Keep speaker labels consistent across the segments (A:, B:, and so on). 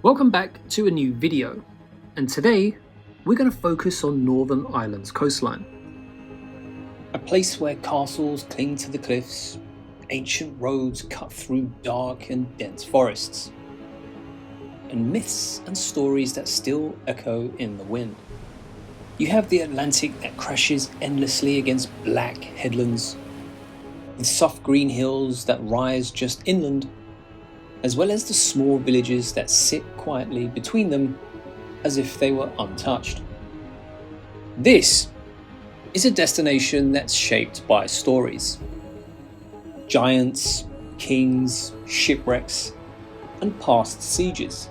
A: Welcome back to a new video, and today we're going to focus on Northern Ireland's coastline. A place where castles cling to the cliffs, ancient roads cut through dark and dense forests, and myths and stories that still echo in the wind. You have the Atlantic that crashes endlessly against black headlands, with soft green hills that rise just inland, as well as the small villages that sit quietly between them as if they were untouched. This is a destination that's shaped by stories. Giants, kings, shipwrecks, and past sieges.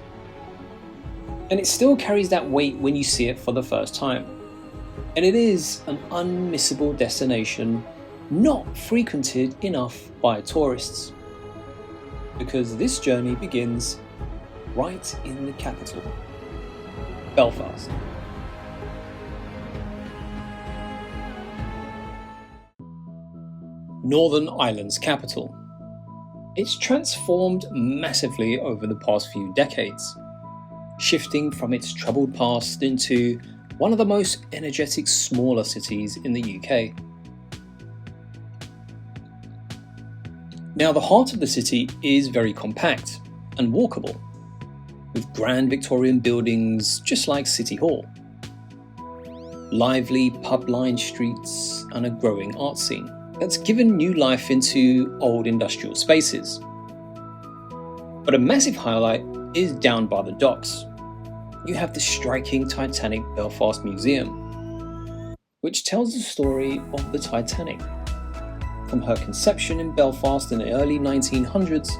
A: And it still carries that weight when you see it for the first time. And it is an unmissable destination not frequented enough by tourists. Because this journey begins right in the capital, Belfast. Northern Ireland's capital. It's transformed massively over the past few decades, shifting from its troubled past into one of the most energetic smaller cities in the UK. Now, the heart of the city is very compact and walkable, with grand Victorian buildings just like City Hall, lively pub-lined streets and a growing art scene that's given new life into old industrial spaces. But a massive highlight is down by the docks. You have the striking Titanic Belfast Museum, which tells the story of the Titanic, from her conception in Belfast in the early 1900s,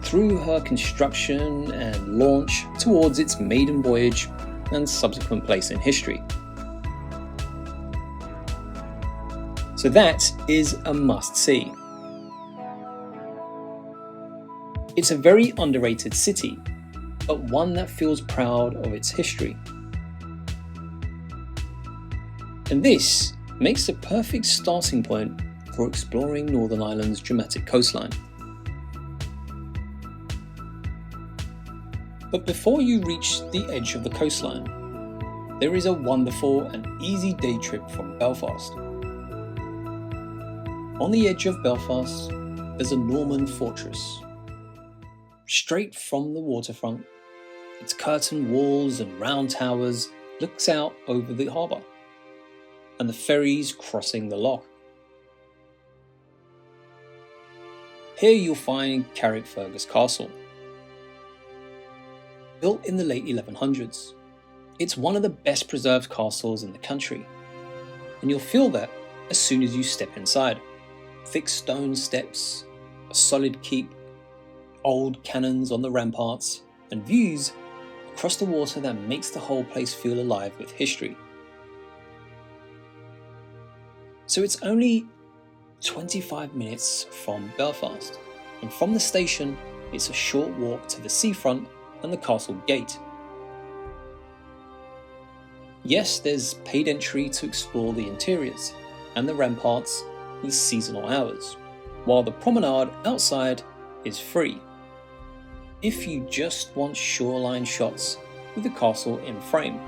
A: through her construction and launch towards its maiden voyage and subsequent place in history. So that is a must-see. It's a very underrated city, but one that feels proud of its history. And this makes the perfect starting point for exploring Northern Ireland's dramatic coastline. But before you reach the edge of the coastline, there is a wonderful and easy day trip from Belfast. On the edge of Belfast, there's a Norman fortress. Straight from the waterfront, its curtained walls and round towers looks out over the harbour, and the ferries crossing the loch. Here you'll find Carrickfergus Castle. Built in the late 1100s, it's one of the best preserved castles in the country, and you'll feel that as soon as you step inside. Thick stone steps, a solid keep, old cannons on the ramparts, and views across the water that makes the whole place feel alive with history. So it's only 25 minutes from Belfast, and from the station it's a short walk to the seafront and the castle gate. Yes, there's paid entry to explore the interiors and the ramparts with seasonal hours, while the promenade outside is free, if you just want shoreline shots with the castle in frame.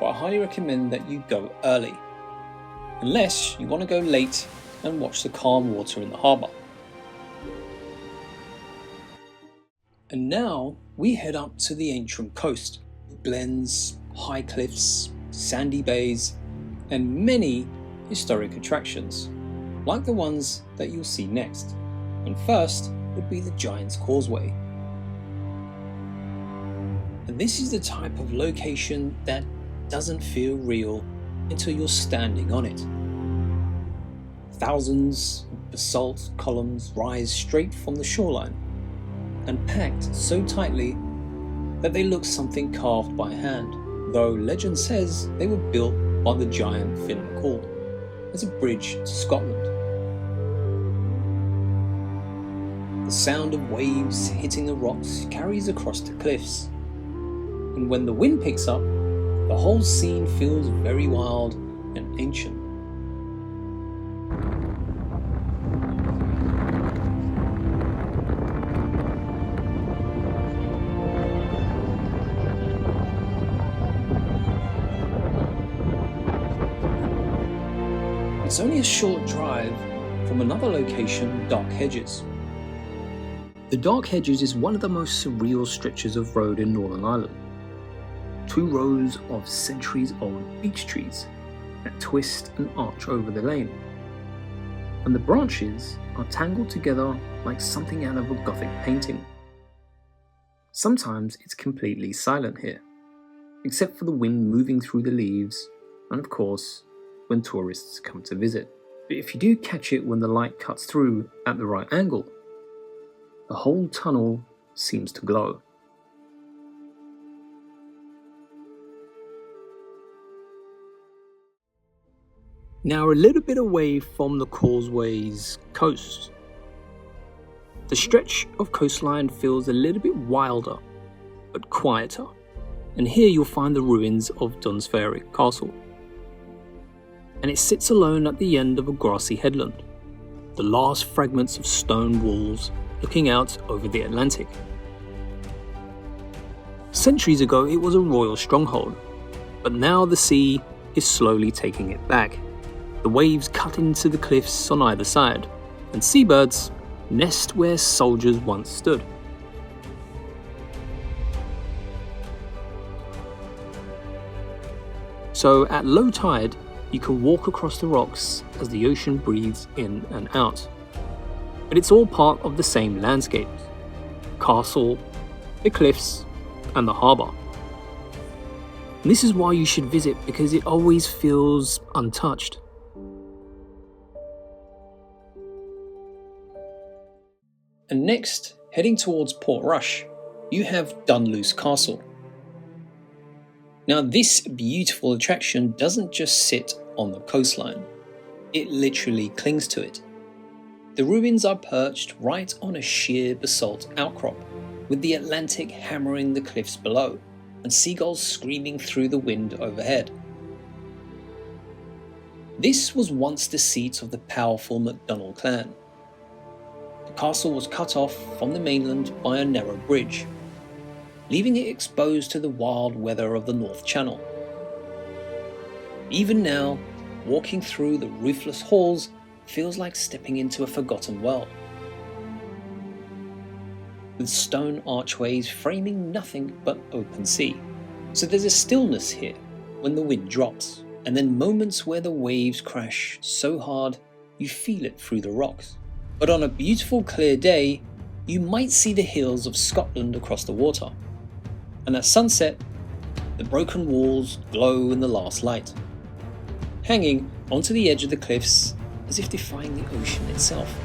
A: But I highly recommend that you go early, unless you want to go late and watch the calm water in the harbour. And now we head up to the Antrim coast. Glens, high cliffs, sandy bays, and many historic attractions, like the ones that you'll see next. And first would be the Giant's Causeway. And this is the type of location that doesn't feel real until you're standing on it. Thousands of basalt columns rise straight from the shoreline and packed so tightly that they look something carved by hand, though legend says they were built by the giant Finn McCall as a bridge to Scotland. The sound of waves hitting the rocks carries across the cliffs, and when the wind picks up, the whole scene feels very wild and ancient. it's only a short drive from another location, Dark Hedges. The Dark Hedges is one of the most surreal stretches of road in Northern Ireland. 2 rows of centuries-old beech trees that twist and arch over the lane. And the branches are tangled together like something out of a Gothic painting. Sometimes it's completely silent here, except for the wind moving through the leaves, and of course, when tourists come to visit. But if you do catch it when the light cuts through at the right angle, the whole tunnel seems to glow. Now a little bit away from the Causeway's coast, the stretch of coastline feels a little bit wilder, but quieter, and here you'll find the ruins of Dunseverick Castle. And it sits alone at the end of a grassy headland, the last fragments of stone walls looking out over the Atlantic. Centuries ago it was a royal stronghold, but now the sea is slowly taking it back. The waves cut into the cliffs on either side, and seabirds nest where soldiers once stood. So at low tide, you can walk across the rocks as the ocean breathes in and out. But it's all part of the same landscape: castle, the cliffs, and the harbour. And this is why you should visit, because it always feels untouched. And next, heading towards Portrush, you have Dunluce Castle. Now this beautiful attraction doesn't just sit on the coastline, it literally clings to it. The ruins are perched right on a sheer basalt outcrop, with the Atlantic hammering the cliffs below, and seagulls screaming through the wind overhead. This was once the seat of the powerful MacDonald clan. The castle was cut off from the mainland by a narrow bridge, leaving it exposed to the wild weather of the North Channel. Even now, walking through the roofless halls feels like stepping into a forgotten world, with stone archways framing nothing but open sea. So there's a stillness here when the wind drops, and then moments where the waves crash so hard you feel it through the rocks. But on a beautiful clear day, you might see the hills of Scotland across the water. And at sunset, the broken walls glow in the last light, hanging onto the edge of the cliffs as if defying the ocean itself.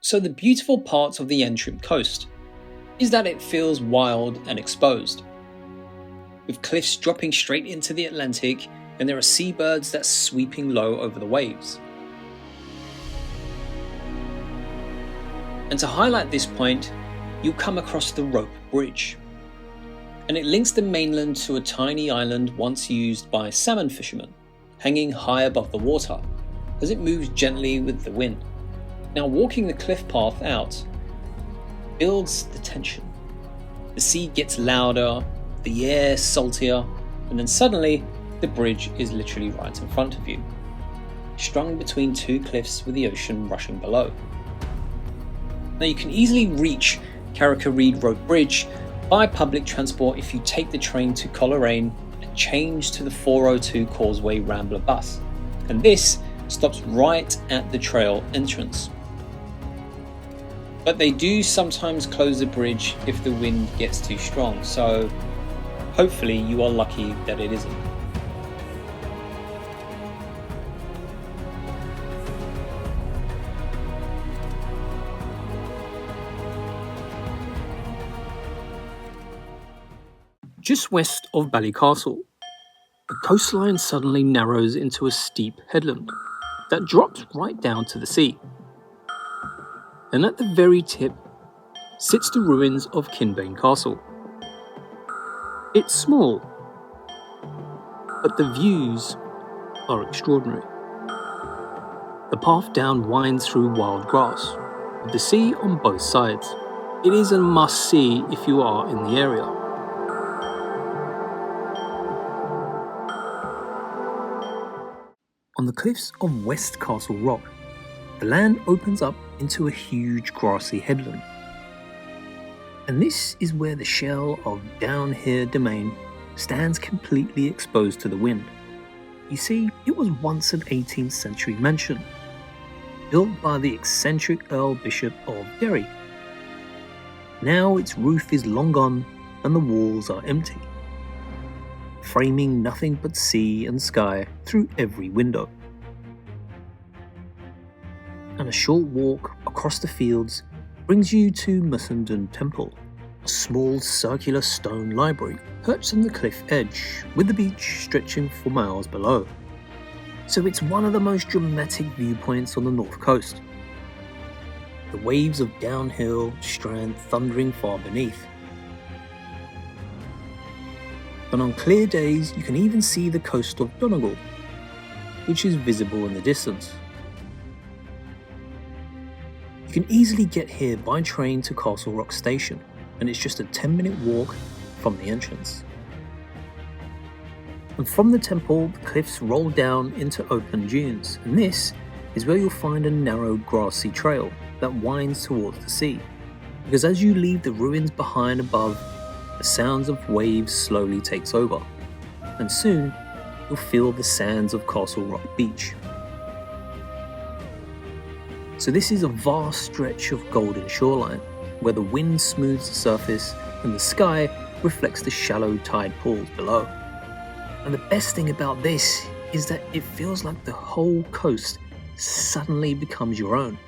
A: So the beautiful part of the Antrim coast is that it feels wild and exposed, with cliffs dropping straight into the Atlantic, and there are seabirds that's sweeping low over the waves. And to highlight this point, you'll come across the Rope Bridge, and it links the mainland to a tiny island once used by salmon fishermen, hanging high above the water as it moves gently with the wind. Now walking the cliff path out builds the tension. The sea gets louder, the air saltier, and then suddenly the bridge is literally right in front of you, strung between 2 cliffs with the ocean rushing below. Now you can easily reach Carrick-a-Rede Road Bridge by public transport if you take the train to Coleraine and change to the 402 Causeway Rambler bus, and this stops right at the trail entrance. But they do sometimes close the bridge if the wind gets too strong, so hopefully you are lucky that it isn't. Just west of Ballycastle, the coastline suddenly narrows into a steep headland that drops right down to the sea. And at the very tip, sits the ruins of Kinbane Castle. It's small, but the views are extraordinary. The path down winds through wild grass, with the sea on both sides. It is a must-see if you are in the area. On the cliffs of West Castle Rock, the land opens up into a huge grassy headland. And this is where the shell of Down Here Domain stands completely exposed to the wind. You see, it was once an 18th century mansion, built by the eccentric Earl Bishop of Derry. Now its roof is long gone and the walls are empty, framing nothing but sea and sky through every window. And a short walk across the fields brings you to Mussenden Temple, a small circular stone library perched on the cliff edge, with the beach stretching for miles below. So it's one of the most dramatic viewpoints on the north coast. The waves of Downhill Strand thundering far beneath. And on clear days you can even see the coast of Donegal, which is visible in the distance. You can easily get here by train to Castle Rock Station, and it's just a 10-minute walk from the entrance. And from the temple, the cliffs roll down into open dunes, and this is where you'll find a narrow grassy trail that winds towards the sea. Because as you leave the ruins behind above, the sounds of waves slowly takes over, and soon you'll feel the sands of Castle Rock Beach. So this is a vast stretch of golden shoreline, where the wind smooths the surface and the sky reflects the shallow tide pools below. And the best thing about this is that it feels like the whole coast suddenly becomes your own.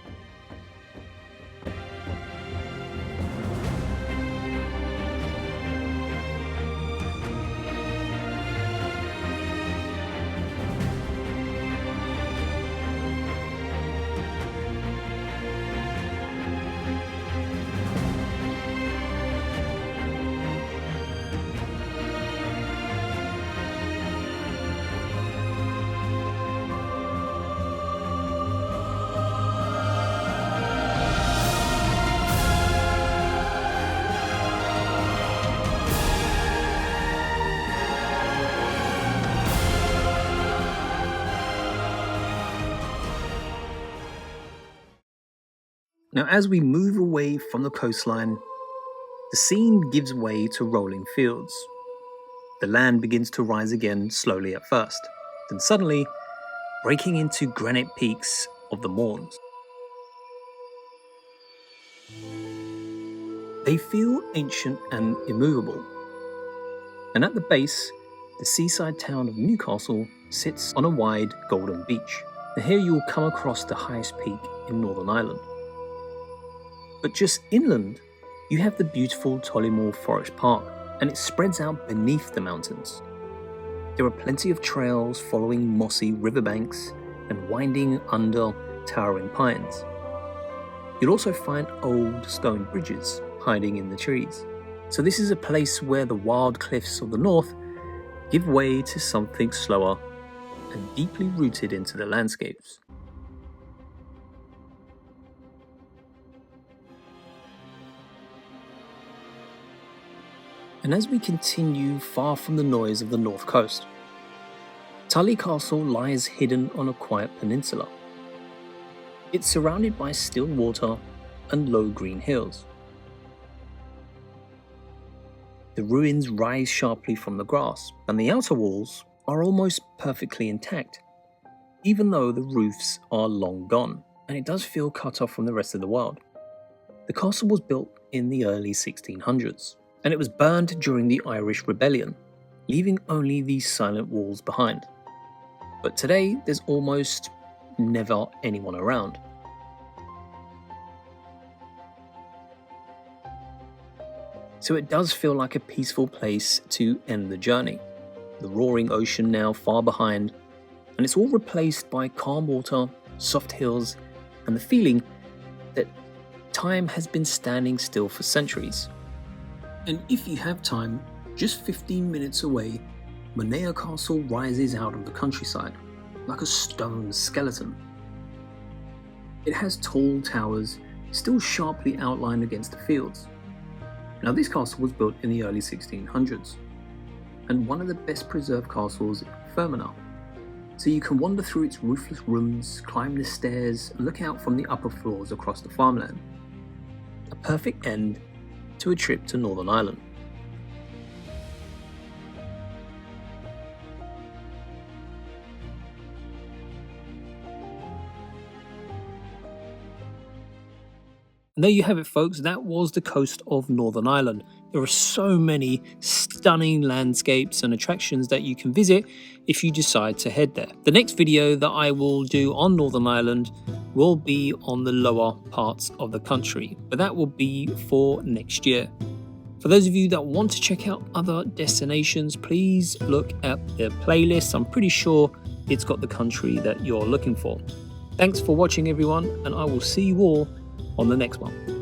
A: Now, as we move away from the coastline, the scene gives way to rolling fields. The land begins to rise again slowly at first, then suddenly breaking into granite peaks of the Mournes. They feel ancient and immovable. And at the base, the seaside town of Newcastle sits on a wide golden beach. And here you will come across the highest peak in Northern Ireland. But just inland, you have the beautiful Tollymore Forest Park, and it spreads out beneath the mountains. There are plenty of trails following mossy riverbanks and winding under towering pines. You'll also find old stone bridges hiding in the trees. So this is a place where the wild cliffs of the north give way to something slower and deeply rooted into the landscapes. And as we continue far from the noise of the north coast, Tully Castle lies hidden on a quiet peninsula. It's surrounded by still water and low green hills. The ruins rise sharply from the grass, and the outer walls are almost perfectly intact, even though the roofs are long gone, and it does feel cut off from the rest of the world. The castle was built in the early 1600s. And it was burned during the Irish Rebellion, leaving only these silent walls behind. But today, there's almost never anyone around. So it does feel like a peaceful place to end the journey. The roaring ocean now far behind, and it's all replaced by calm water, soft hills, and the feeling that time has been standing still for centuries. And if you have time, just 15 minutes away, Fermanagh Castle rises out of the countryside, like a stone skeleton. It has tall towers, still sharply outlined against the fields. Now, this castle was built in the early 1600s, and one of the best preserved castles in Fermanagh. So you can wander through its roofless rooms, climb the stairs, and look out from the upper floors across the farmland. A perfect end to a trip to Northern Ireland. And there you have it, folks. That was the coast of Northern Ireland. There are so many stunning landscapes and attractions that you can visit if you decide to head there. The next video that I will do on Northern Ireland will be on the lower parts of the country, but that will be for next year. For those of you that want to check out other destinations, please look at the playlist. I'm pretty sure it's got the country that you're looking for. Thanks for watching, everyone, and I will see you all on the next one.